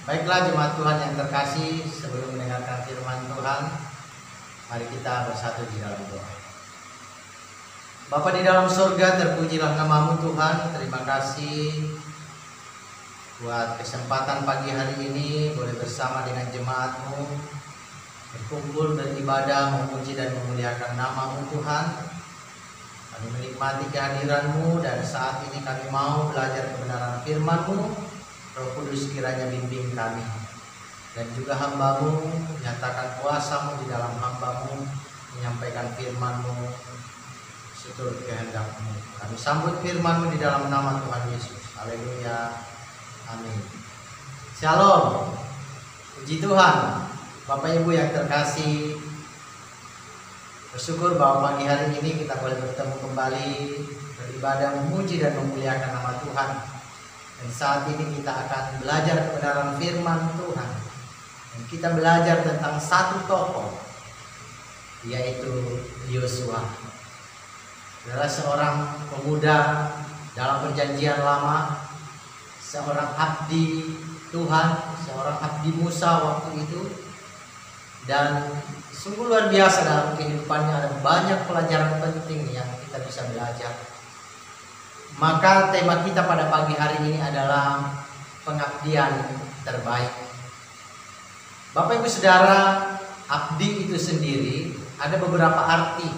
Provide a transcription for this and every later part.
Baiklah jemaat Tuhan yang terkasih, sebelum mendengarkan firman Tuhan, mari kita bersatu di dalam doa. Bapa di dalam surga, terpujilah nama-Mu Tuhan. Terima kasih buat kesempatan pagi hari ini boleh bersama dengan jemaat-Mu berkumpul beribadah, memuji dan memuliakan nama-Mu Tuhan. Kami menikmati kehadiran-Mu dan saat ini kami mau belajar kebenaran firman-Mu. Roh Kudus kiranya bimbing kami, dan juga hamba-Mu, nyatakan kuasa-Mu di dalam hamba-Mu, menyampaikan firman-Mu seturut kehendak-Mu. Kami sambut firman-Mu di dalam nama Tuhan Yesus. Haleluya, amin. Shalom, puji Tuhan. Bapak Ibu yang terkasih, bersyukur bahwa pagi hari ini kita boleh bertemu kembali, beribadah, memuji dan memuliakan nama Tuhan. Dan saat ini kita akan belajar kebenaran firman Tuhan. Dan kita belajar tentang satu tokoh, yaitu Yosua. Adalah seorang pemuda dalam perjanjian lama, seorang abdi Tuhan, seorang abdi Musa waktu itu. Dan sungguh luar biasa dalam kehidupannya, ada banyak pelajaran penting yang kita bisa belajar. Maka tema kita pada pagi hari ini adalah pengabdian terbaik. Bapak Ibu Saudara, abdi itu sendiri ada beberapa arti.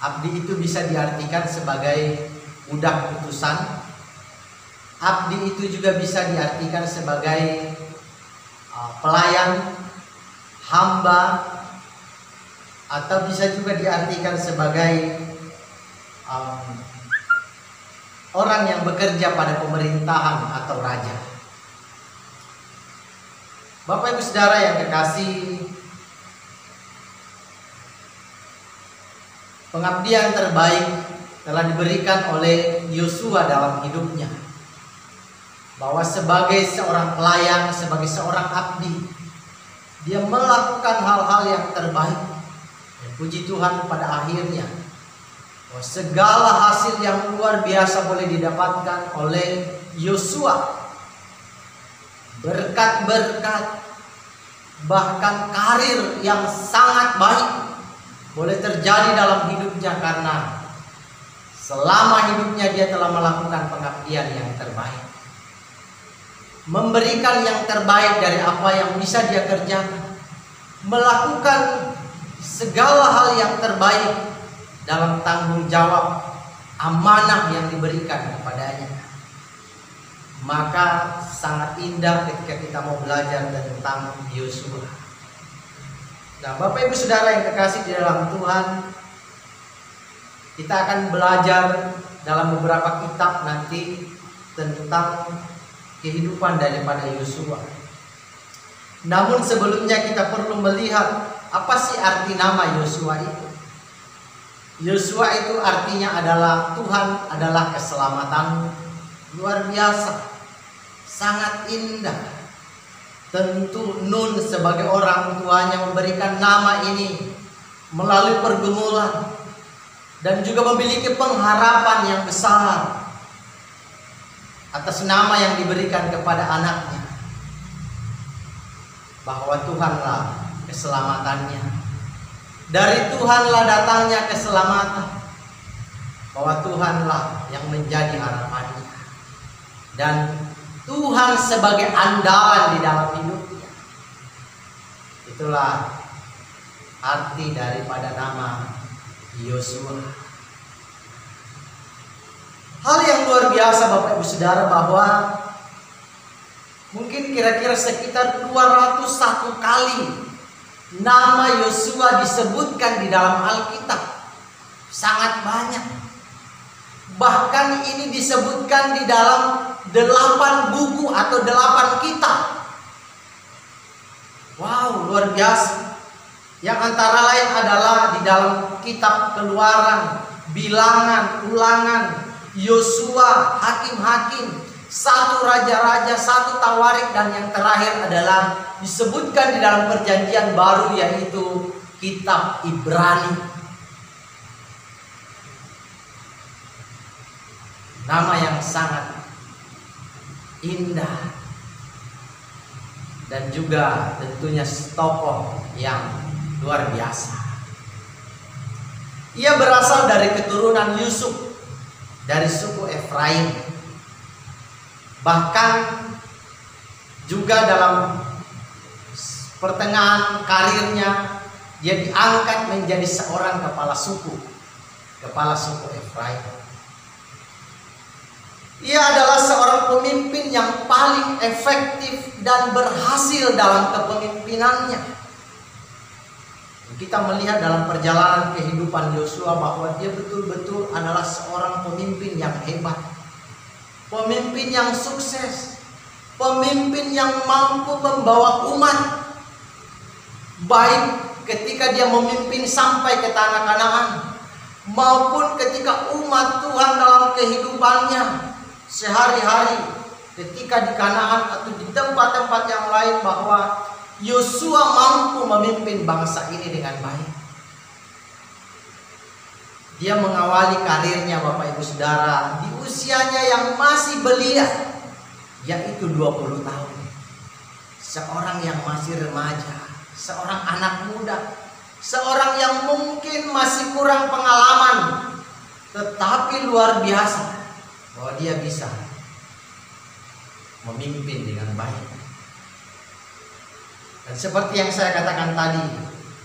Abdi itu bisa diartikan sebagai budak utusan. Abdi itu juga bisa diartikan sebagai pelayan, hamba, atau bisa juga diartikan sebagai orang yang bekerja pada pemerintahan atau raja. Bapak Ibu Saudara yang kekasih, pengabdian terbaik telah diberikan oleh Yosua dalam hidupnya. Bahwa sebagai seorang pelayan, sebagai seorang abdi, dia melakukan hal-hal yang terbaik. Dan puji Tuhan pada akhirnya, segala hasil yang luar biasa boleh didapatkan oleh Yosua. Berkat-berkat, bahkan karir yang sangat baik boleh terjadi dalam hidupnya karena selama hidupnya dia telah melakukan pengabdian yang terbaik. Memberikan yang terbaik dari apa yang bisa dia kerjakan. Melakukan segala hal yang terbaik dalam tanggung jawab amanah yang diberikan kepadanya. Maka sangat indah ketika kita mau belajar tentang Yosua. Nah, Bapak Ibu Saudara yang kekasih di dalam Tuhan, kita akan belajar dalam beberapa kitab nanti tentang kehidupan daripada Yosua. Namun sebelumnya kita perlu melihat apa sih arti nama Yosua itu. Yosua itu artinya adalah Tuhan adalah keselamatan. Luar biasa, sangat indah. Tentu Nun sebagai orang tuanya memberikan nama ini melalui pergumulan dan juga memiliki pengharapan yang besar atas nama yang diberikan kepada anaknya, bahwa Tuhanlah keselamatannya. Dari Tuhanlah datangnya keselamatan, bahwa Tuhanlah yang menjadi harapannya, dan Tuhan sebagai andalan di dalam hidupnya. Itulah arti daripada nama Yosua. Hal yang luar biasa Bapak Ibu Saudara, bahwa mungkin kira-kira sekitar 201 kali nama Yosua disebutkan di dalam Alkitab. Sangat banyak. Bahkan ini disebutkan di dalam 8 buku atau 8 kitab. Wow, luar biasa. Yang antara lain adalah di dalam kitab Keluaran, Bilangan, Ulangan, Yosua, Hakim-Hakim, 1 Raja-Raja, 1 Tawarik, dan yang terakhir adalah disebutkan di dalam perjanjian baru, yaitu kitab Ibrani. Nama yang sangat indah. dan juga tentunya tokoh yang luar biasa. Ia berasal dari keturunan Yusuf dari suku Efraim. Bahkan juga dalam pertengahan karirnya dia diangkat menjadi seorang kepala suku Efraim. Ia adalah seorang pemimpin yang paling efektif dan berhasil dalam kepemimpinannya. Kita melihat dalam perjalanan kehidupan Yosua bahwa dia betul-betul adalah seorang pemimpin yang hebat, pemimpin yang sukses, pemimpin yang mampu membawa umat, baik ketika dia memimpin sampai ke tanah Kanaan, maupun ketika umat Tuhan dalam kehidupannya sehari-hari ketika di Kanaan atau di tempat-tempat yang lain, bahwa Yosua mampu memimpin bangsa ini dengan baik. Dia mengawali karirnya Bapak Ibu Saudara di usianya yang masih belia, yaitu 20 tahun. Seorang yang masih remaja, seorang anak muda, seorang yang mungkin masih kurang pengalaman, tetapi luar biasa bahwa dia bisa memimpin dengan baik. Dan seperti yang saya katakan tadi,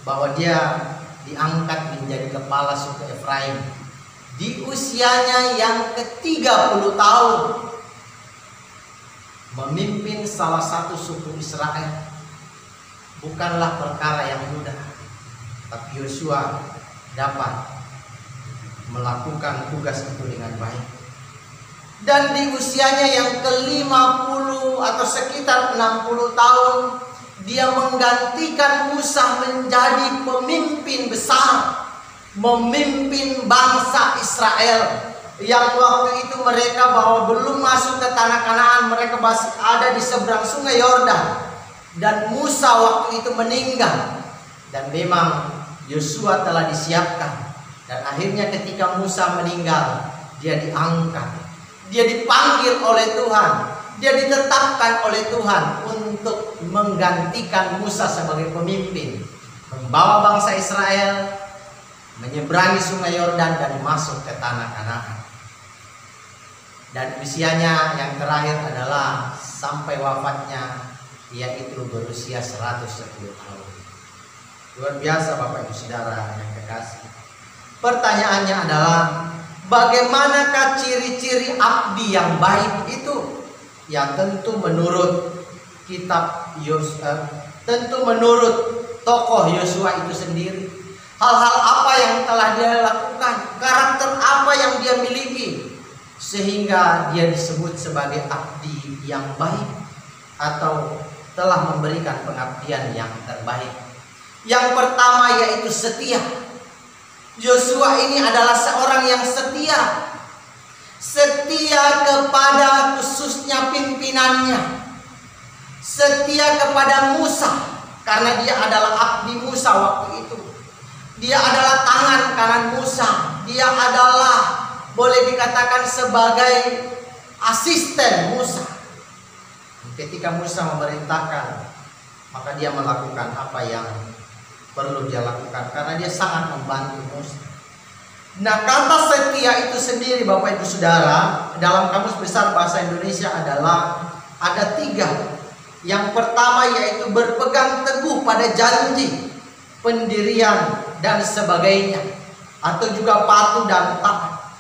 bahwa dia diangkat menjadi kepala suku Efraim di usianya yang ke-30 tahun, memimpin salah satu suku Israel. Bukanlah perkara yang mudah, tapi Yosua dapat melakukan tugas itu dengan baik. Dan di usianya yang ke-50 atau sekitar 60 tahun, dia menggantikan Musa menjadi pemimpin besar, memimpin bangsa Israel yang waktu itu mereka bahwa belum masuk ke tanah Kanaan, mereka masih ada di seberang sungai Yordan. Dan Musa waktu itu meninggal, dan memang Yosua telah disiapkan. Dan akhirnya ketika Musa meninggal, dia diangkat, dia dipanggil oleh Tuhan, dia ditetapkan oleh Tuhan untuk menggantikan Musa sebagai pemimpin, membawa bangsa Israel menyeberangi sungai Yordan dan masuk ke tanah Kanaan. Dan usianya yang terakhir adalah sampai wafatnya, yaitu berusia 110 tahun. Luar biasa Bapak Ibu Saudara yang kekasih. Pertanyaannya adalah, bagaimanakah ciri-ciri abdi yang baik itu? Ya tentu menurut kitab Yosua, tentu menurut tokoh Yosua itu sendiri. Hal-hal apa yang telah dia lakukan, karakter apa yang dia miliki, sehingga dia disebut sebagai abdi yang baik atau telah memberikan pengabdian yang terbaik. Yang pertama yaitu setia. Yosua ini adalah seorang yang setia. Setia kepada khususnya pimpinannya, setia kepada Musa, karena dia adalah abdi Musa waktu itu. Dia adalah tangan kanan Musa, dia adalah boleh dikatakan sebagai asisten Musa. Ketika Musa memerintahkan, maka dia melakukan apa yang perlu dia lakukan, karena dia sangat membantu Musa. Nah, kata setia itu sendiri Bapak Ibu Saudara dalam Kamus Besar Bahasa Indonesia adalah ada 3. Yang pertama yaitu berpegang teguh pada janji, pendirian dan sebagainya, atau juga patuh dan taat.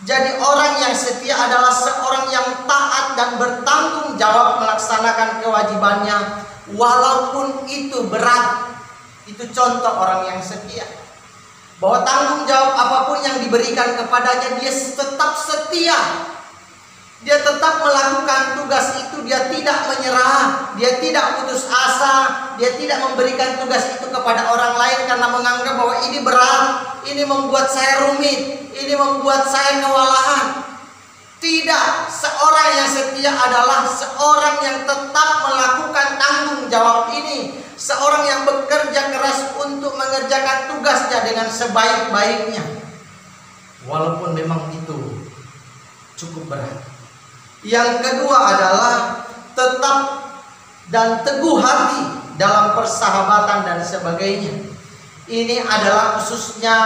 Jadi orang yang setia adalah seorang yang taat dan bertanggung jawab melaksanakan kewajibannya walaupun itu berat. Itu contoh orang yang setia, bahwa tanggung jawab apapun yang diberikan kepadanya dia tetap setia. Dia tetap melakukan tugas itu, dia tidak menyerah, dia tidak putus asa, dia tidak memberikan tugas itu kepada orang lain karena menganggap bahwa ini berat, ini membuat saya rumit, ini membuat saya kewalahan. Tidak, seorang yang setia adalah seorang yang tetap melakukan tanggung jawab ini, seorang yang bekerja keras untuk mengerjakan tugasnya dengan sebaik-baiknya, walaupun memang itu cukup berat. Yang kedua adalah tetap dan teguh hati dalam persahabatan dan sebagainya. Ini adalah khususnya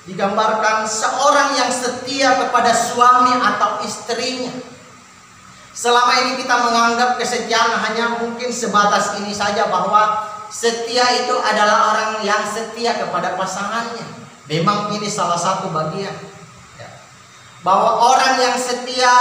digambarkan seorang yang setia kepada suami atau istrinya. Selama ini kita menganggap kesetiaan hanya mungkin sebatas ini saja, bahwa setia itu adalah orang yang setia kepada pasangannya. Memang ini salah satu bagian, bahwa orang yang setia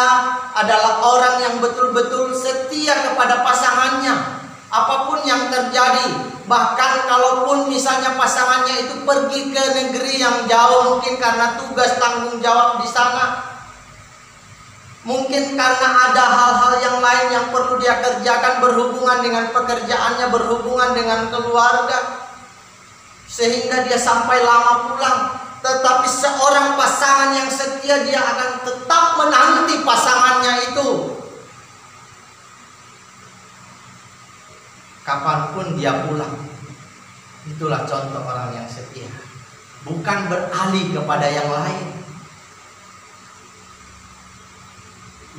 adalah orang yang betul-betul setia kepada pasangannya. Apapun yang terjadi, bahkan kalaupun misalnya pasangannya itu pergi ke negeri yang jauh, mungkin karena tugas tanggung jawab di sana, mungkin karena ada hal-hal yang lain yang perlu dia kerjakan berhubungan dengan pekerjaannya, berhubungan dengan keluarga, sehingga dia sampai lama pulang. Tetapi seorang pasangan yang setia, dia akan tetap menanti pasangannya itu. Kapanpun dia pulang. Itulah contoh orang yang setia. Bukan beralih kepada yang lain.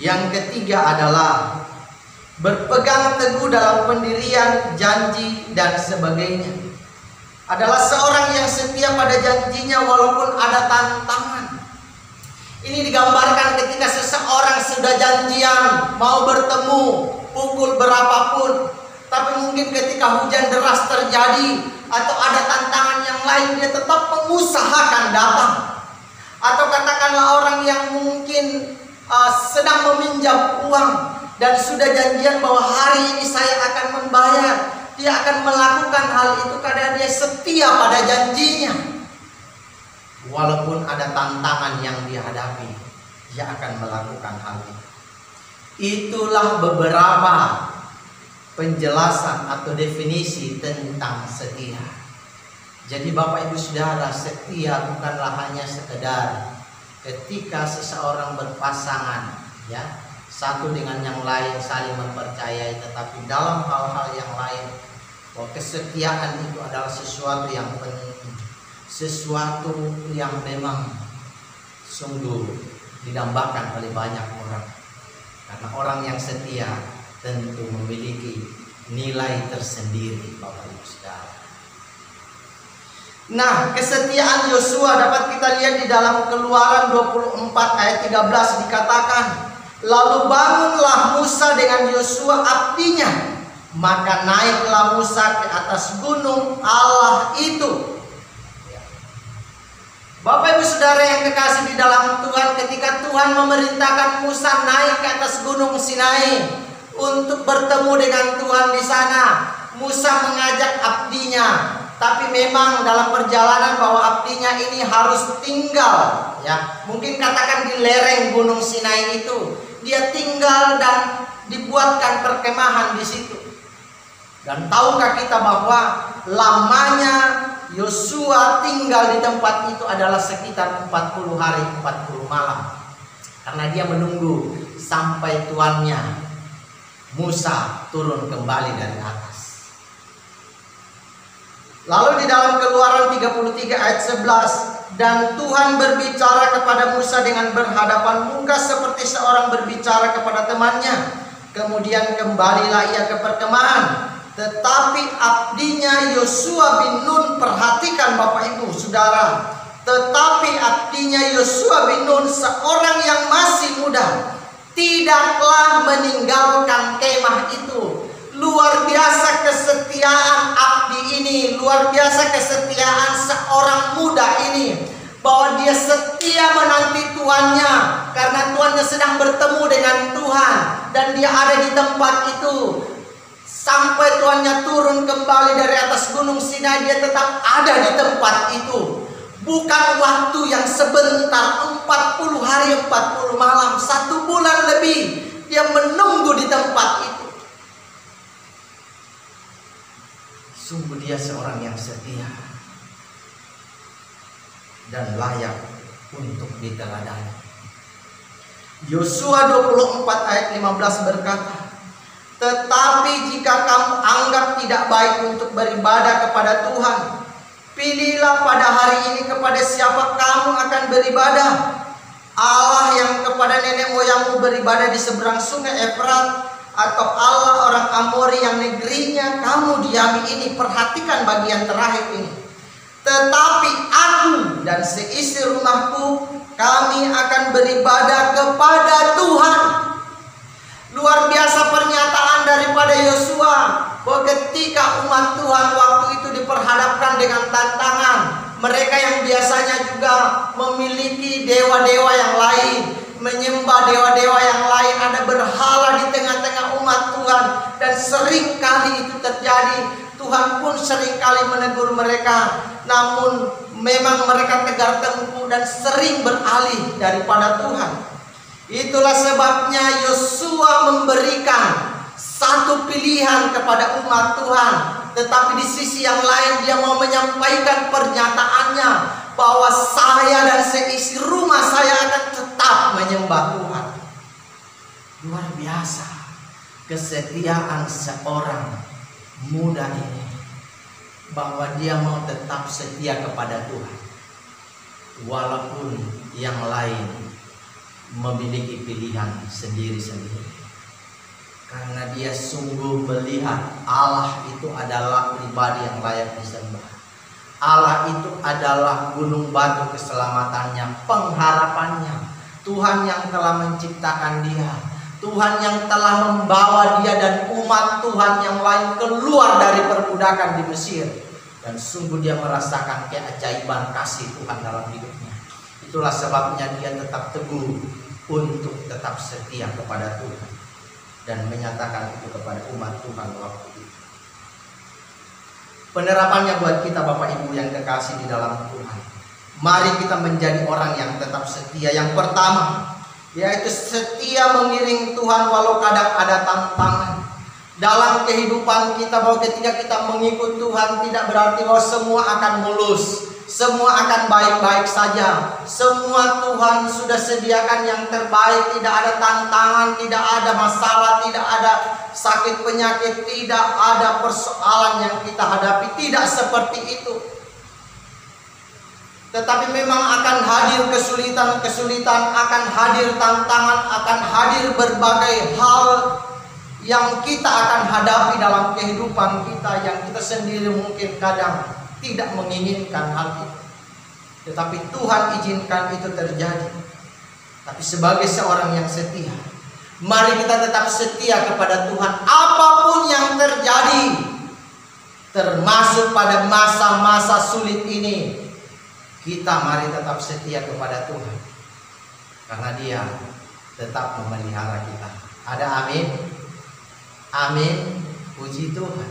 Yang ketiga adalah berpegang teguh dalam pendirian, janji, dan sebagainya. Adalah seorang yang setia pada janjinya walaupun ada tantangan. Ini digambarkan ketika seseorang sudah janjian mau bertemu pukul berapapun, tapi mungkin ketika hujan deras terjadi atau ada tantangan yang lain, dia tetap mengusahakan datang. Atau katakanlah orang yang mungkin sedang meminjam uang dan sudah janjian bahwa hari ini saya akan membayar, dia akan melakukan hal itu karena dia setia pada janjinya. Walaupun ada tantangan yang dihadapi, dia akan melakukan hal itu. Itulah beberapa penjelasan atau definisi tentang setia. Jadi Bapak Ibu Saudara, setia bukanlah hanya sekedar ketika seseorang berpasangan, ya, satu dengan yang lain saling mempercayai, tetapi dalam hal-hal yang lain, bahwa kesetiaan itu adalah sesuatu yang penting, sesuatu yang memang sungguh didambakan oleh banyak orang. Karena orang yang setia tentu memiliki nilai tersendiri, Bapak Ibu Saudara. Nah, kesetiaan Yosua dapat kita lihat di dalam Keluaran 24 ayat 13 dikatakan, lalu bangunlah Musa dengan Yosua abdinya, maka naiklah Musa ke atas gunung Allah itu. Bapak Ibu Saudara yang kekasih di dalam Tuhan, ketika Tuhan memerintahkan Musa naik ke atas gunung Sinai untuk bertemu dengan Tuhan di sana, Musa mengajak abdinya. Tapi memang dalam perjalanan bahwa abdinya ini harus tinggal, ya, mungkin katakan di lereng gunung Sinai itu, dia tinggal dan dibuatkan perkemahan di situ. Dan tahukah kita bahwa lamanya Yosua tinggal di tempat itu adalah sekitar 40 hari 40 malam. Karena dia menunggu sampai tuannya Musa turun kembali dari atas. Lalu di dalam Keluaran 33 ayat 11, dan Tuhan berbicara kepada Musa dengan berhadapan muka seperti seorang berbicara kepada temannya. Kemudian kembalilah ia ke perkemahan. Tetapi abdinya Yosua bin Nun, perhatikan Bapak Ibu Saudara, tetapi abdinya Yosua bin Nun, seorang yang masih muda, tidaklah meninggalkan kemah itu. Luar biasa kesetiaan abdi ini, luar biasa kesetiaan seorang muda ini, bahwa dia setia menanti tuannya karena tuannya sedang bertemu dengan Tuhan, dan dia ada di tempat itu sampai tuannya turun kembali dari atas gunung Sinai. Dia tetap ada di tempat itu, bukan waktu yang sebentar, 40 hari 40 malam, 1 bulan lebih dia menunggu di tempat itu. Sungguh dia seorang yang setia dan layak untuk diteladani. Yosua 24 ayat 15 berkata, tetapi jika kamu anggap tidak baik untuk beribadah kepada Tuhan, pilihlah pada hari ini kepada siapa kamu akan beribadah. Allah yang kepada nenek moyangmu beribadah di seberang sungai Efrat, atau Allah orang Amori yang negerinya kamu diami ini. Perhatikan bagian terakhir ini. Tetapi aku dan seisi rumahku, kami akan beribadah kepada Tuhan. Luar biasa pernyataan daripada Yosua, bahwa ketika umat Tuhan waktu itu diperhadapkan dengan tantangan, mereka yang biasanya juga memiliki dewa-dewa yang lain, menyembah dewa-dewa yang lain, ada berhala di tengah-tengah umat Tuhan, dan sering kali itu terjadi. Tuhan pun sering kali menegur mereka, namun memang mereka tegar tengkuk dan sering beralih daripada Tuhan. Itulah sebabnya Yosua memberikan satu pilihan kepada umat Tuhan, tetapi di sisi yang lain dia mau menyampaikan pernyataannya bahwa saya dan seisi rumah saya akan tetap menyembah Tuhan. Luar biasa kesetiaan seorang muda ini, bahwa dia mau tetap setia kepada Tuhan walaupun yang lain memiliki pilihan sendiri-sendiri. Karena dia sungguh melihat Allah itu adalah pribadi yang layak disembah. Allah itu adalah gunung batu keselamatannya, pengharapannya. Tuhan yang telah menciptakan dia, Tuhan yang telah membawa dia dan umat Tuhan yang lain keluar dari perbudakan di Mesir. Dan sungguh dia merasakan keajaiban kasih Tuhan dalam hidupnya. Itulah sebabnya dia tetap teguh untuk tetap setia kepada Tuhan dan menyatakan itu kepada umat Tuhan waktu itu. Penerapannya buat kita Bapak Ibu yang kekasih di dalam Tuhan, mari kita menjadi orang yang tetap setia. Yang pertama, yaitu setia mengiring Tuhan walau kadang ada tantangan dalam kehidupan kita, bahwa ketika kita mengikut Tuhan tidak berarti bahwa semua akan mulus, semua akan baik-baik saja. Semua Tuhan sudah sediakan yang terbaik. Tidak ada tantangan, tidak ada masalah, tidak ada sakit penyakit, tidak ada persoalan yang kita hadapi. Tidak seperti itu. Tetapi memang akan hadir kesulitan-kesulitan, akan hadir tantangan, akan hadir berbagai hal yang kita akan hadapi dalam kehidupan kita, yang kita sendiri mungkin kadang tidak menginginkan hal itu. Tetapi Tuhan izinkan itu terjadi. Tapi sebagai seorang yang setia, mari kita tetap setia kepada Tuhan apapun yang terjadi. Termasuk pada masa-masa sulit ini, kita mari tetap setia kepada Tuhan, karena Dia tetap memelihara kita. Ada amin? Amin. Puji Tuhan.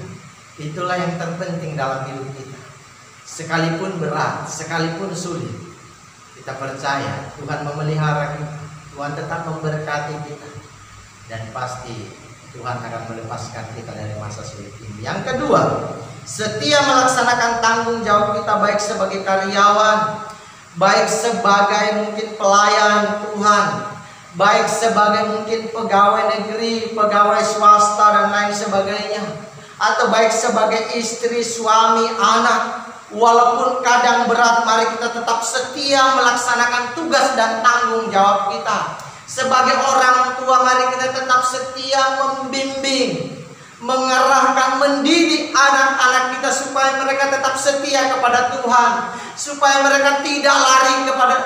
Itulah yang terpenting dalam hidup kita. Sekalipun berat, sekalipun sulit, kita percaya Tuhan memelihara kita, Tuhan tetap memberkati kita, dan pasti Tuhan akan melepaskan kita dari masa sulit ini. Yang kedua, setia melaksanakan tanggung jawab kita, baik sebagai karyawan, baik sebagai mungkin pelayan Tuhan, baik sebagai mungkin pegawai negeri, pegawai swasta dan lain sebagainya, atau baik sebagai istri, suami, anak. Walaupun kadang berat, mari kita tetap setia melaksanakan tugas dan tanggung jawab kita. Sebagai orang tua, mari kita tetap setia membimbing, mengarahkan, mendidik anak-anak kita supaya mereka tetap setia kepada Tuhan, supaya mereka tidak lari kepada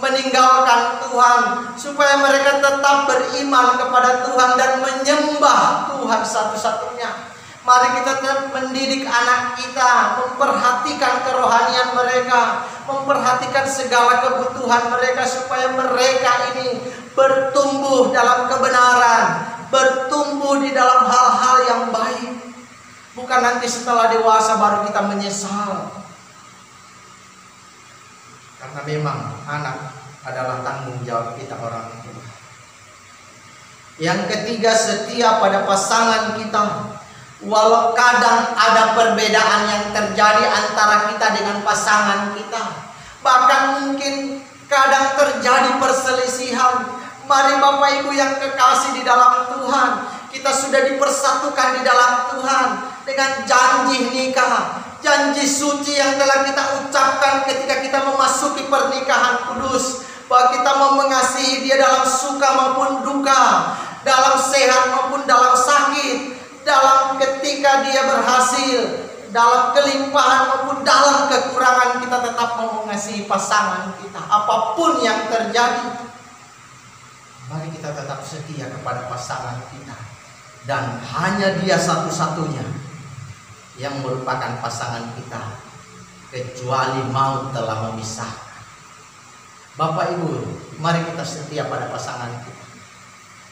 meninggalkan Tuhan, supaya mereka tetap beriman kepada Tuhan dan menyembah Tuhan satu-satunya. Mari kita tetap mendidik anak kita, memperhatikan kerohanian mereka, memperhatikan segala kebutuhan mereka, supaya mereka ini bertumbuh dalam kebenaran, bertumbuh di dalam hal-hal yang baik. Bukan nanti setelah dewasa baru kita menyesal. Karena memang anak adalah tanggung jawab kita orang tua. Yang ketiga, setia pada pasangan kita. Walau kadang ada perbedaan yang terjadi antara kita dengan pasangan kita, bahkan mungkin kadang terjadi perselisihan, mari Bapak Ibu yang kekasih di dalam Tuhan, kita sudah dipersatukan di dalam Tuhan dengan janji nikah, janji suci yang telah kita ucapkan ketika kita memasuki pernikahan kudus, bahwa kita mau mengasihi dia dalam suka maupun duka, dalam sehat maupun dalam sakit, dalam ketika dia berhasil, dalam kelimpahan maupun dalam kekurangan, kita tetap mau mengasihi pasangan kita. Apapun yang terjadi, mari kita tetap setia kepada pasangan kita. Dan hanya dia satu-satunya yang merupakan pasangan kita, kecuali maut telah memisahkan. Bapak Ibu, mari kita setia pada pasangan kita,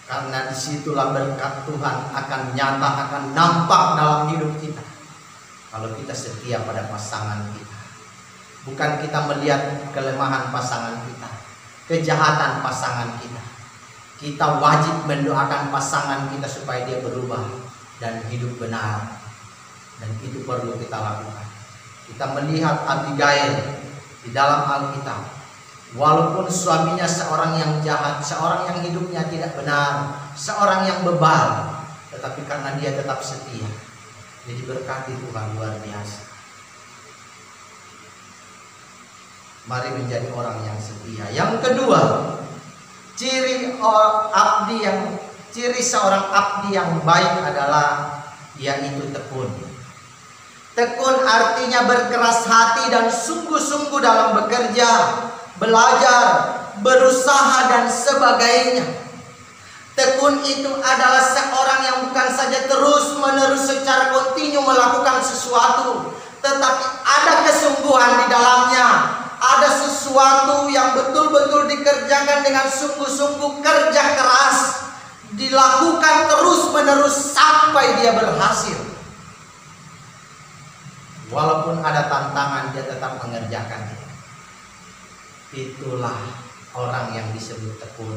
karena disitulah berkat Tuhan akan nyata, akan nampak dalam hidup kita. Kalau kita setia pada pasangan kita, bukan kita melihat kelemahan pasangan kita, kejahatan pasangan kita. Kita wajib mendoakan pasangan kita supaya dia berubah dan hidup benar. Dan itu perlu kita lakukan. Kita melihat Abigail di dalam Alkitab. Walaupun suaminya seorang yang jahat, seorang yang hidupnya tidak benar, seorang yang bebal, tetapi karena dia tetap setia, jadi berkati Tuhan luar biasa. Mari menjadi orang yang setia. Yang kedua, ciri seorang abdi yang baik adalah yaitu tekun. Tekun artinya berkeras hati dan sungguh-sungguh dalam bekerja, belajar, berusaha dan sebagainya. Tekun itu adalah seorang yang bukan saja terus-menerus secara kontinu melakukan sesuatu, tetapi ada kesungguhan di dalamnya. Ada sesuatu yang betul-betul dikerjakan dengan sungguh-sungguh, kerja keras, dilakukan terus-menerus sampai dia berhasil. Walaupun ada tantangan, dia tetap mengerjakan. Itulah orang yang disebut tekun.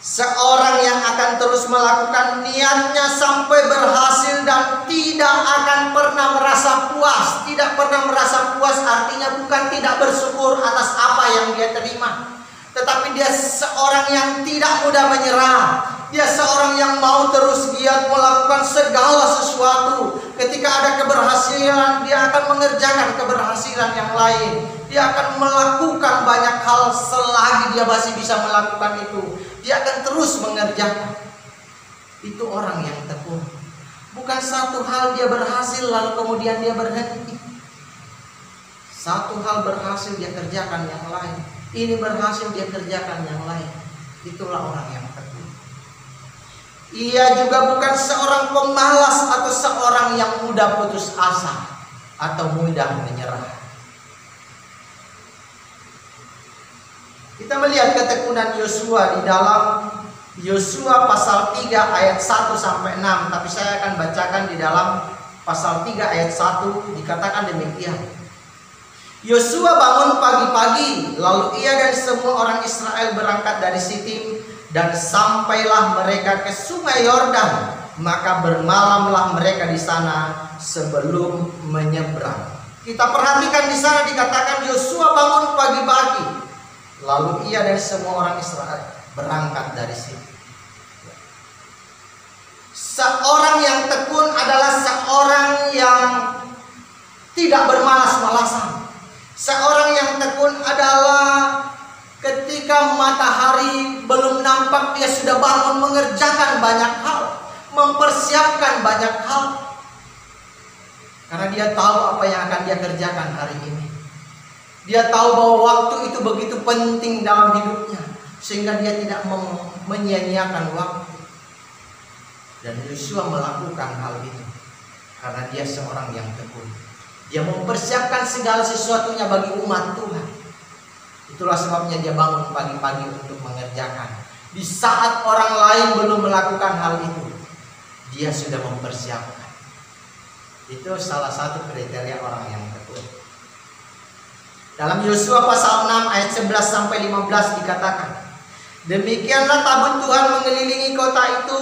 Seorang yang akan terus melakukan niatnya sampai berhasil dan tidak akan pernah merasa puas. Tidak pernah merasa puas artinya bukan tidak bersyukur atas apa yang dia terima, tetapi dia seorang yang tidak mudah menyerah. Dia seorang yang mau terus giat melakukan segala sesuatu. Ketika ada keberhasilan, dia akan mengerjakan keberhasilan yang lain. Dia akan melakukan banyak hal selagi dia masih bisa melakukan itu. Dia akan terus mengerjakan. Itu orang yang tekun. Bukan satu hal dia berhasil lalu kemudian dia berhenti. Satu hal berhasil dia kerjakan yang lain. Ini berhasil dia kerjakan yang lain. Itulah orang yang tekun. Ia juga bukan seorang pemalas atau seorang yang mudah putus asa atau mudah menyerah. Kita melihat ketekunan Yosua di dalam Yosua pasal 3 ayat 1 sampai 6, tapi saya akan bacakan di dalam pasal 3 ayat 1, dikatakan demikian. Yosua bangun pagi-pagi, lalu ia dan semua orang Israel berangkat dari Sitim, dan sampailah mereka ke sungai Yordan. Maka bermalamlah mereka di sana sebelum menyeberang. Kita perhatikan di sana dikatakan Yosua bangun pagi-pagi, lalu ia dan semua orang Israel berangkat dari situ. Seorang yang tekun adalah seorang yang tidak bermalas-malasan. Seorang yang tekun adalah ketika matahari belum nampak, dia sudah bangun mengerjakan banyak hal, mempersiapkan banyak hal. Karena dia tahu apa yang akan dia kerjakan hari ini. Dia tahu bahwa waktu itu begitu penting dalam hidupnya, sehingga dia tidak menyia-nyiakan waktu. Dan Yosua melakukan hal itu karena dia seorang yang tekun. Dia mempersiapkan segala sesuatunya bagi umat Tuhan. Itulah sebabnya dia bangun pagi-pagi untuk mengerjakan. Di saat orang lain belum melakukan hal itu, dia sudah mempersiapkan. Itu salah satu kriteria orang yang tekun. Dalam Yosua pasal 6 ayat 11 sampai 15 dikatakan, demikianlah tabut Tuhan mengelilingi kota itu,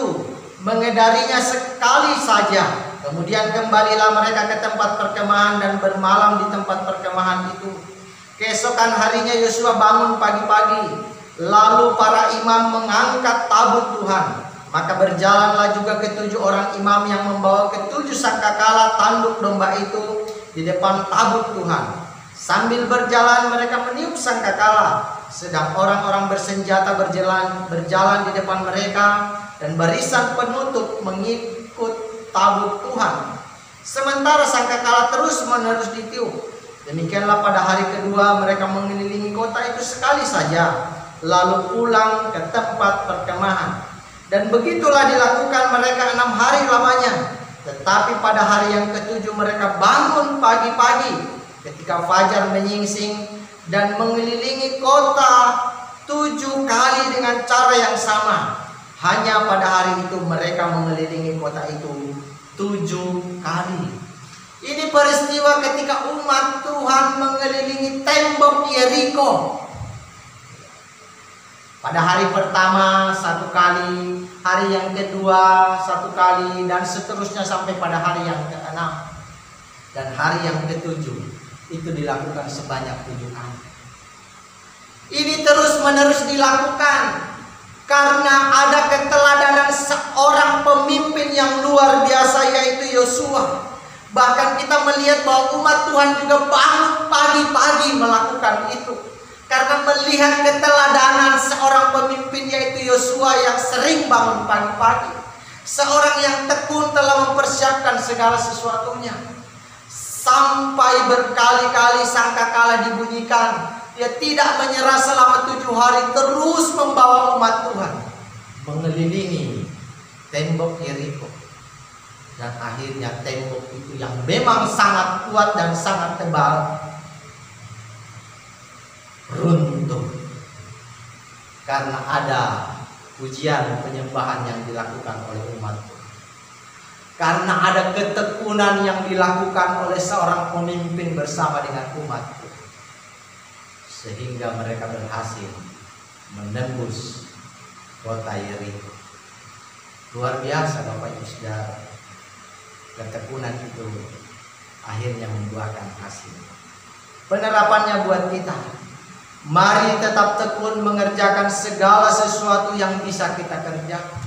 mengedarinya sekali saja. Kemudian kembalilah mereka ke tempat perkemahan dan bermalam di tempat perkemahan itu. Keesokan harinya Yosua bangun pagi-pagi, lalu para imam mengangkat tabut Tuhan. Maka berjalanlah juga ketujuh orang imam yang membawa ketujuh sangkakala tanduk domba itu di depan tabut Tuhan. Sambil berjalan mereka meniup sangkakala. sedang orang-orang bersenjata berjalan di depan mereka, dan barisan penutup mengikut tabut Tuhan. Sementara sangkakala terus-menerus ditiup. Demikianlah pada hari kedua mereka mengelilingi kota itu sekali saja, lalu pulang ke tempat perkemahan. Dan begitulah dilakukan mereka 6 hari lamanya. Tetapi pada hari yang ke-7 mereka bangun pagi-pagi ketika fajar menyingsing dan mengelilingi kota 7 kali dengan cara yang sama. Hanya pada hari itu mereka mengelilingi kota itu 7 kali. Ini peristiwa ketika umat Tuhan mengelilingi tembok Yeriko. Pada hari pertama 1 kali, hari yang kedua 1 kali, dan seterusnya sampai pada hari yang ke-6. Dan hari yang ke-7 itu dilakukan sebanyak 7 kali. Ini terus-menerus dilakukan karena ada keteladanan seorang pemimpin yang luar biasa, yaitu Yosua. Bahkan kita melihat bahwa umat Tuhan juga bangun pagi-pagi melakukan itu, karena melihat keteladanan seorang pemimpin, yaitu Yosua, yang sering bangun pagi-pagi. Seorang yang tekun telah mempersiapkan segala sesuatunya. Sampai berkali-kali sangkakala dibunyikan, dia tidak menyerah selama 7 hari, terus membawa umat Tuhan mengelilingi tembok Yeriko. Dan akhirnya tembok itu yang memang sangat kuat dan sangat tebal runtuh karena ada pujian penyembahan yang dilakukan oleh umat Tuhan. Karena ada ketekunan yang dilakukan oleh seorang pemimpin bersama dengan umat Tuhan, sehingga mereka berhasil menembus kota Yeriko. Luar biasa Bapak Ibu Saudara. Ketekunan itu akhirnya membuahkan hasil. Penerapannya buat kita, mari tetap tekun mengerjakan segala sesuatu yang bisa kita kerjakan.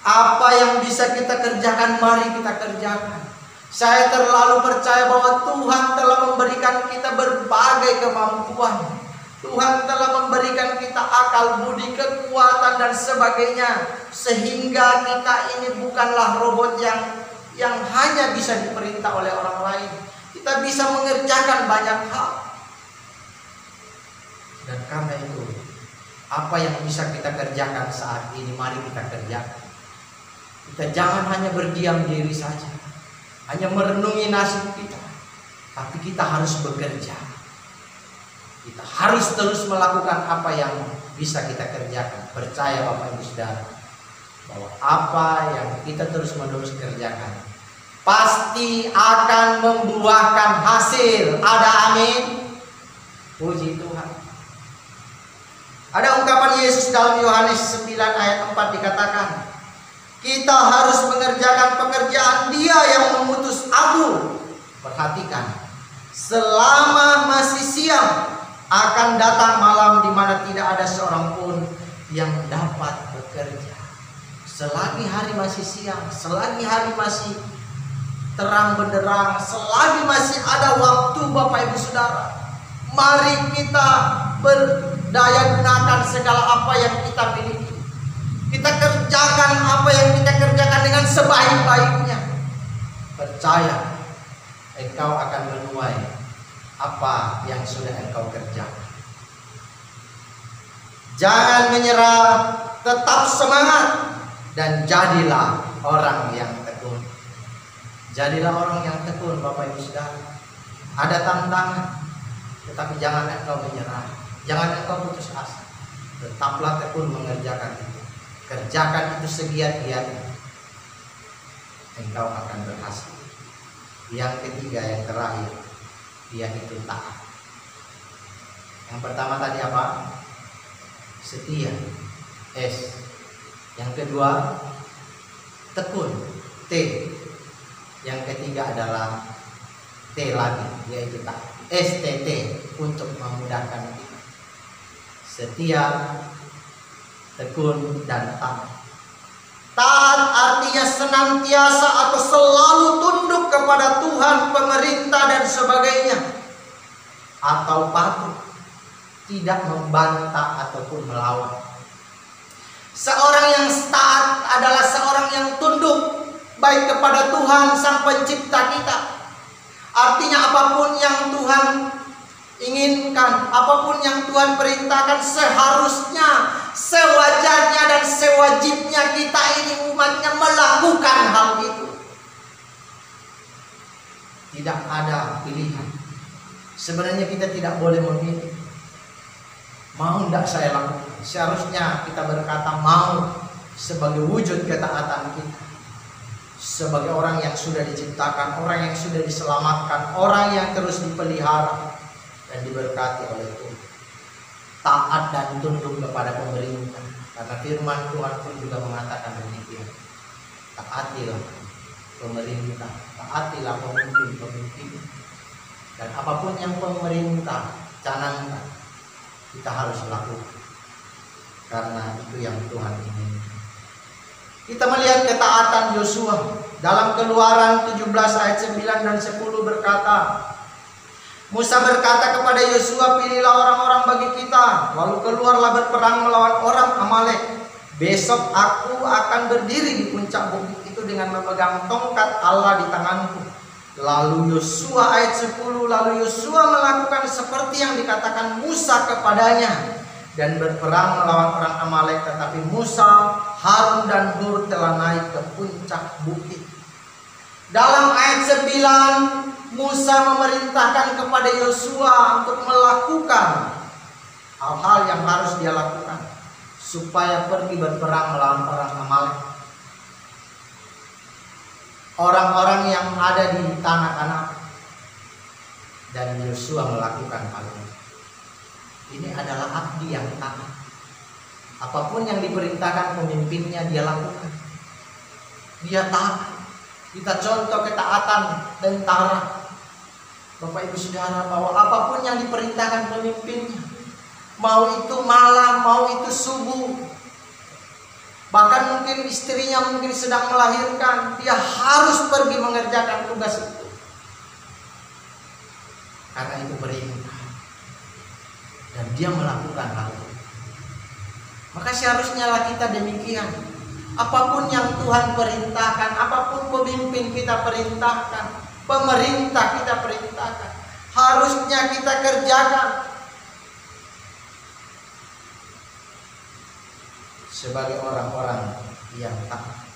Apa yang bisa kita kerjakan, mari kita kerjakan. Saya terlalu percaya bahwa Tuhan telah memberikan kita berbagai kemampuan. Tuhan telah memberikan kita akal budi, kekuatan, dan sebagainya, sehingga kita ini bukanlah robot yang hanya bisa diperintah oleh orang lain. Kita bisa mengerjakan banyak hal. Dan karena itu, apa yang bisa kita kerjakan saat ini, mari kita kerjakan. Kita jangan hanya berdiam diri saja, hanya merenungi nasib kita, tapi kita harus bekerja. Kita harus terus melakukan apa yang bisa kita kerjakan. Percaya Bapak Ibu Saudara, bahwa apa yang kita terus-menerus kerjakan pasti akan membuahkan hasil. Ada amin? Puji Tuhan. Ada ungkapan Yesus dalam Yohanes 9 ayat 4 dikatakan, kita harus mengerjakan pekerjaan Dia yang mengutus aku. Perhatikan, selama masih siang akan datang malam di mana tidak ada seorang pun yang dapat bekerja. Selagi hari masih siang, selagi hari masih terang benderang, selagi masih ada waktu Bapak Ibu Saudara, mari kita berdaya gunakan segala apa yang kita miliki. Kita kerjakan apa yang kita kerjakan dengan sebaik-baiknya. Percaya, engkau akan menuai apa yang sudah engkau kerjakan. Jangan menyerah, tetap semangat, dan jadilah orang yang tekun. Jadilah orang yang tekun Bapak Ibu Saudara. Ada tantangan, tetapi jangan engkau menyerah, jangan engkau putus asa. Tetaplah tekun mengerjakan itu. Kerjakan itu segiat-giatnya, engkau akan berhasil. Yang ketiga, yang terakhir, yaitu taat. Yang pertama tadi apa? Setia, S. Yang kedua, tekun, T. Yang ketiga adalah T lagi, yaitu taat, STT, untuk memudahkan kita. Setia, tekun, dan taat. Taat artinya senantiasa atau selalu tunduk kepada Tuhan, pemerintah, dan sebagainya, atau patuh. tidak membantah ataupun melawan. Seorang yang taat adalah seorang yang tunduk baik kepada Tuhan Sang Pencipta kita. Artinya apapun yang Tuhan inginkan, apapun yang Tuhan perintahkan, seharusnya, sewajarnya dan sewajibnya kita ini umatnya melakukan hal itu. Tidak ada pilihan. Sebenarnya kita tidak boleh memilih. Mau tidak saya lakukan? Seharusnya kita berkata mau, sebagai wujud ketaatan kita. Sebagai orang yang sudah diciptakan, orang yang sudah diselamatkan, orang yang terus dipelihara dan diberkati oleh Tuhan. Taat dan tunduk kepada pemerintah. Karena firman Tuhan pun juga mengatakan demikian. Taatilah pemerintah, taatilah pemimpin-pemimpin. Dan apapun yang pemerintah canangkan, kita harus lakukan. Karena itu yang Tuhan inginkan. Kita melihat ketaatan Yosua dalam Keluaran 17 ayat 9 dan 10 berkata, Musa berkata kepada Yosua, pilihlah orang-orang bagi kita, lalu keluarlah berperang melawan orang Amalek. Besok aku akan berdiri di puncak bukit itu dengan memegang tongkat Allah di tanganku. Lalu Yosua ayat 10, lalu Yosua melakukan seperti yang dikatakan Musa kepadanya dan berperang melawan orang Amalek. Tetapi Musa, Harun dan Hur telah naik ke puncak bukit. Dalam ayat 9, Musa memerintahkan kepada Yosua untuk melakukan hal-hal yang harus dia lakukan supaya pergi berperang melawan orang Amalek. Orang-orang yang ada di tanah Kanaan. Dan Yosua melakukan hal ini. Ini adalah abdi yang taat. Apapun yang diperintahkan pemimpinnya dia lakukan. Dia taat. Kita contoh ketaatan tentara. Bapak Ibu Saudara, bahwa apapun yang diperintahkan pemimpinnya, mau itu malam, mau itu subuh, bahkan mungkin istrinya mungkin sedang melahirkan, dia harus pergi mengerjakan tugas itu. Karena itu perintah. Dan dia melakukan hal itu. Maka seharusnya lah kita demikian. Apapun yang Tuhan perintahkan, apapun pemimpin kita perintahkan, pemerintah kita perintahkan, harusnya kita kerjakan. Sebagai orang-orang yang taat.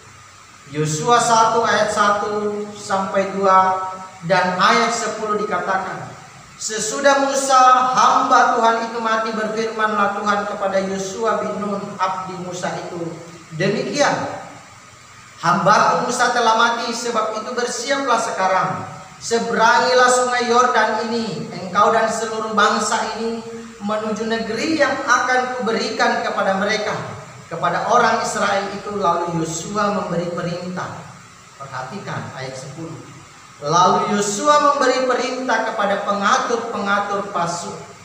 Yosua 1 ayat 1 sampai 2 dan ayat 10 dikatakan, sesudah Musa hamba Tuhan itu mati, berfirmanlah Tuhan kepada Yosua bin Nun abdi Musa itu, demikian, hambaku Musa telah mati, sebab itu bersiaplah sekarang, seberangilah sungai Yordan ini, engkau dan seluruh bangsa ini, menuju negeri yang akan kuberikan kepada mereka, kepada orang Israel itu. Lalu Yosua memberi perintah. Perhatikan ayat 10. Lalu Yosua memberi perintah kepada pengatur-pengatur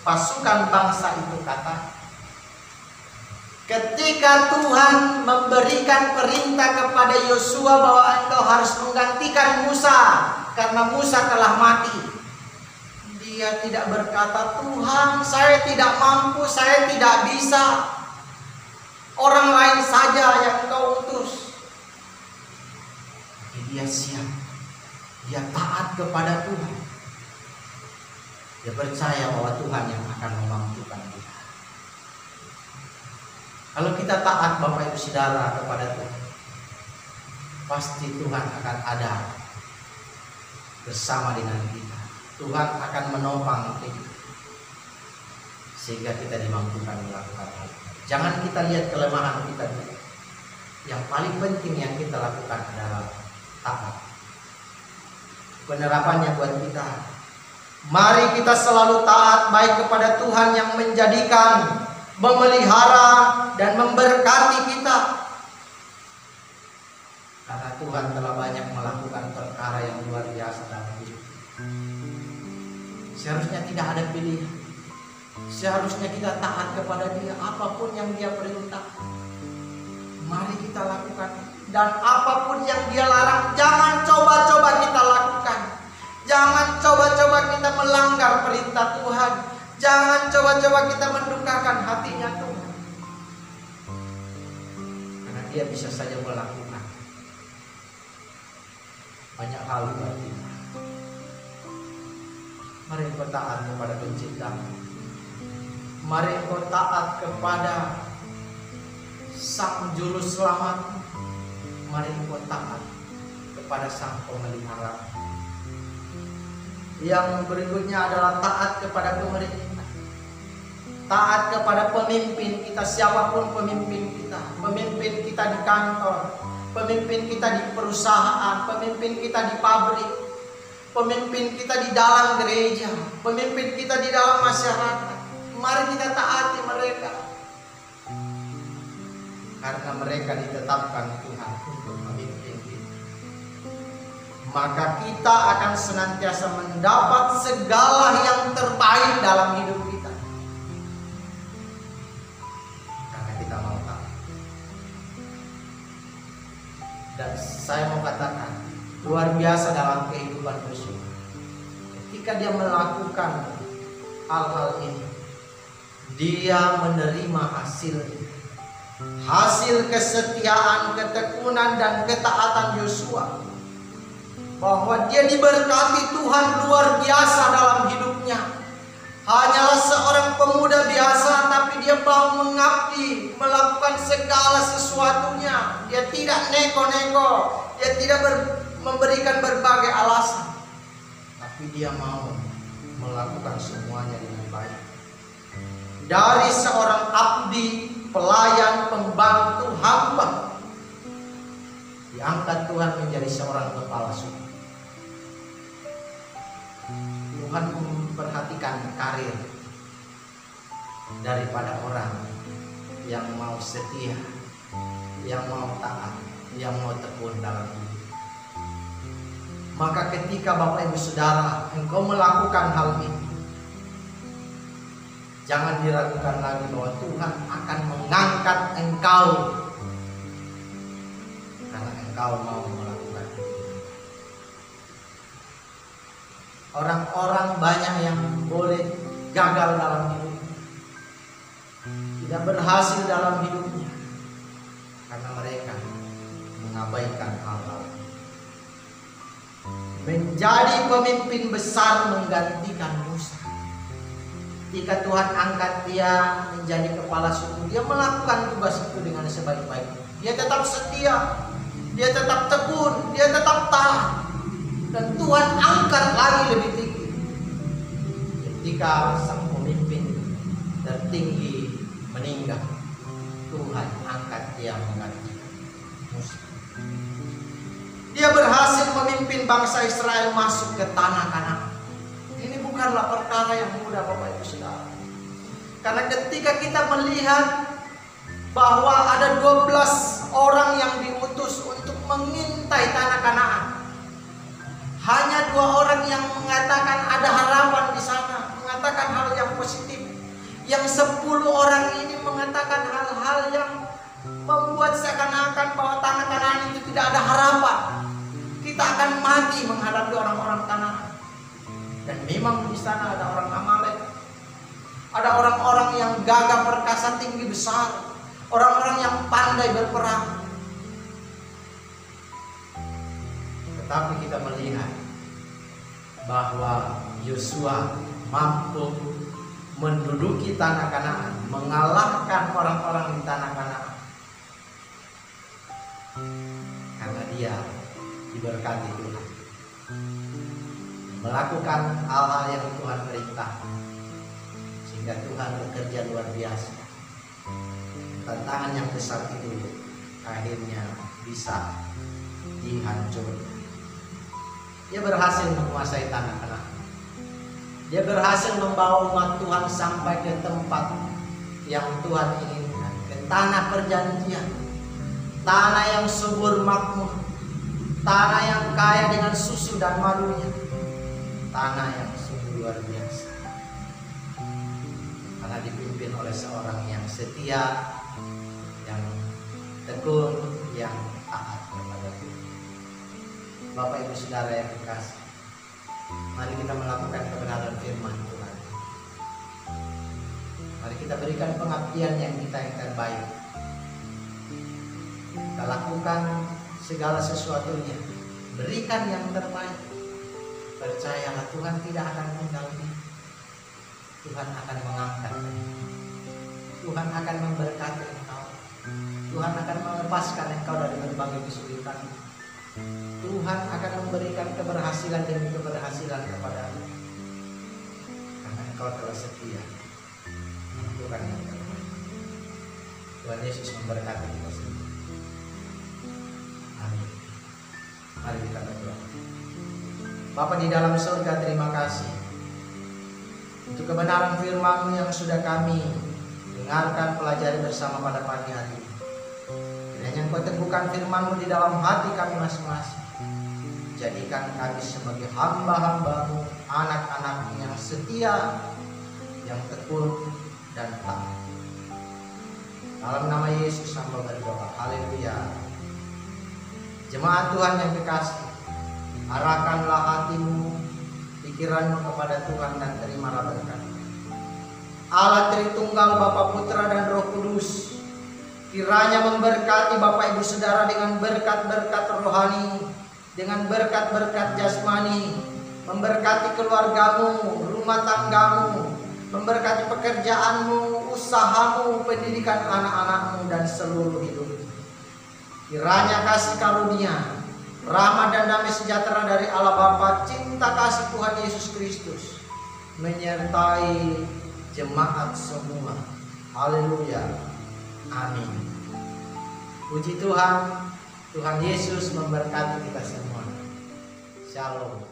pasukan bangsa itu, kata, ketika Tuhan memberikan perintah kepada Yosua bahwa engkau harus menggantikan Musa karena Musa telah mati, dia tidak berkata, Tuhan saya tidak mampu, saya tidak bisa, orang lain saja yang engkau utus. Dia siap, dia taat kepada Tuhan, dia percaya bahwa Tuhan yang akan memampukan kita. Kalau kita taat Bapak Ibu Saudara kepada Tuhan, pasti Tuhan akan ada bersama dengan kita. Tuhan akan menopang kita sehingga kita dimampukan melakukan hal itu. Jangan kita lihat kelemahan kita dulu. Yang paling penting yang kita lakukan adalah taat. Penerapannya buat kita, mari kita selalu taat baik kepada Tuhan yang menjadikan, memelihara dan memberkati kita. Karena Tuhan telah banyak melakukan perkara yang luar biasa dalam hidup. Seharusnya tidak ada pilihan. Seharusnya kita taat kepada Dia, apapun yang Dia perintah. Mari kita lakukan. Dan apapun yang Dia larang, jangan coba-coba kita lakukan. Jangan coba-coba kita melanggar perintah Tuhan. Jangan coba-coba kita mendukakan hatinya Tuhan, karena Dia bisa saja melakukan banyak hal buat kita. Mari engkau taat kepada Penciptamu. Mari engkau taat kepada Sang Juru Selamat. Mari engkau taat kepada Sang Pemelihara. Yang berikutnya adalah taat kepada pemerintah. Taat kepada pemimpin kita, siapapun pemimpin kita. Pemimpin kita di kantor, pemimpin kita di perusahaan, pemimpin kita di pabrik, pemimpin kita di dalam gereja, pemimpin kita di dalam masyarakat. Mari kita taati mereka, karena mereka ditetapkan Tuhan untuk memimpin kita. Maka kita akan senantiasa mendapat segala yang terbaik dalam hidup kita, karena kita mau taat. Dan saya mau katakan, luar biasa dalam kehidupan Yosua. Ketika dia melakukan hal-hal ini, dia menerima hasil kesetiaan, ketekunan, dan ketaatan Yosua. Bahwa dia diberkati Tuhan luar biasa dalam hidupnya. Hanyalah seorang pemuda biasa, tapi dia mau mengabdi, melakukan segala sesuatunya. Dia tidak neko-neko, dia tidak memberikan berbagai alasan, tapi dia mau melakukan semuanya dengan baik. Dari seorang abdi, pelayan, pembantu, hamba, diangkat Tuhan menjadi seorang kepala suku. Tuhan memperhatikan karir daripada orang yang mau setia, yang mau taat, yang mau tekun dalam hidup. Maka ketika Bapak Ibu Saudara engkau melakukan hal ini, jangan diragukan lagi bahwa Tuhan akan mengangkat engkau, karena engkau mau melakukan itu. Orang-orang banyak yang boleh gagal dalam hidup, tidak berhasil dalam hidupnya, karena mereka mengabaikan hal-hal. Menjadi pemimpin besar menggantikan Musa. Ketika Tuhan angkat dia menjadi kepala suku, dia melakukan tugas itu dengan sebaik-baiknya. Dia tetap setia, dia tetap tekun, dia tetap taat. Dan Tuhan angkat lagi lebih tinggi. Ketika sang pemimpin tertinggi meninggal, Tuhan angkat dia menggantikan Musa. Dia berhasil memimpin bangsa Israel masuk ke tanah Kanaan. Ini bukanlah perkara yang mudah, Bapak Ibu Saudara. Karena ketika kita melihat bahwa ada 12 orang yang diutus untuk mengintai tanah Kanaan, hanya 2 orang yang mengatakan ada harapan di sana, mengatakan hal yang positif. Yang 10 orang ini mengatakan hal-hal yang membuat seakan-akan bahwa tanah Kanaan itu tidak ada harapan. Kita akan mati menghadapi orang-orang Kanaan. Dan memang di sana ada orang Amalek, ada orang-orang yang gagah perkasa tinggi besar, orang-orang yang pandai berperang. Tetapi kita melihat bahwa Yosua mampu menduduki tanah Kanaan, mengalahkan orang-orang di tanah Kanaan, karena dia diberkati Tuhan, melakukan hal-hal yang Tuhan perintahkan, sehingga Tuhan bekerja luar biasa. Tantangan yang besar itu akhirnya bisa dihancurkan. Dia berhasil menguasai tanah Kanaan. Dia berhasil membawa umat Tuhan sampai ke tempat yang Tuhan inginkan, ke tanah perjanjian, tanah yang subur makmur, tanah yang kaya dengan susu dan madunya, tanah yang sungguh luar biasa. Karena dipimpin oleh seorang yang setia, yang tekun, yang taat kepada Tuhan. Bapak Ibu Saudara yang kekasih, mari kita melakukan kebenaran firman Tuhan. Mari kita berikan pengabdian yang terbaik. Kita lakukan segala sesuatunya, berikan yang terbaik. Percayalah, Tuhan tidak akan meninggalkan. Tuhan akan mengangkat. Tuhan akan memberkati engkau. Tuhan akan melepaskan engkau dari berbagai kesulitan. Tuhan akan memberikan keberhasilan demi keberhasilan kepadamu, karena engkau telah setia Tuhan yang terbaik. Tuhan Yesus memberkati kita semua. Amin. Mari kita berdoa. Bapa di dalam surga, terima kasih untuk kebenaran firman-Mu yang sudah kami dengarkan, pelajari bersama pada pagi hari ini. Kiranya Engkau teguhkan firman-Mu di dalam hati kami masing-masing. Jadikan kami sebagai hamba-hamba-Mu, anak-anak-Mu yang setia, yang tekun dan taat. Dalam nama Yesus hamba berdoa. Haleluya. Jemaat Tuhan yang kekasih, arahkanlah hatimu, pikiranmu kepada Tuhan dan terimalah berkat. Allah Tritunggal, Bapa, Putra dan Roh Kudus, kiranya memberkati Bapak Ibu Saudara dengan berkat-berkat rohani, dengan berkat-berkat jasmani, memberkati keluargamu, rumah tanggamu, memberkati pekerjaanmu, usahamu, pendidikan anak-anakmu dan seluruh hidup. Kiranya kasih karunia, rahmat dan damai sejahtera dari Allah Bapa, cinta kasih Tuhan Yesus Kristus menyertai jemaat semua. Haleluya. Amin. Puji Tuhan. Tuhan Yesus memberkati kita semua. Shalom.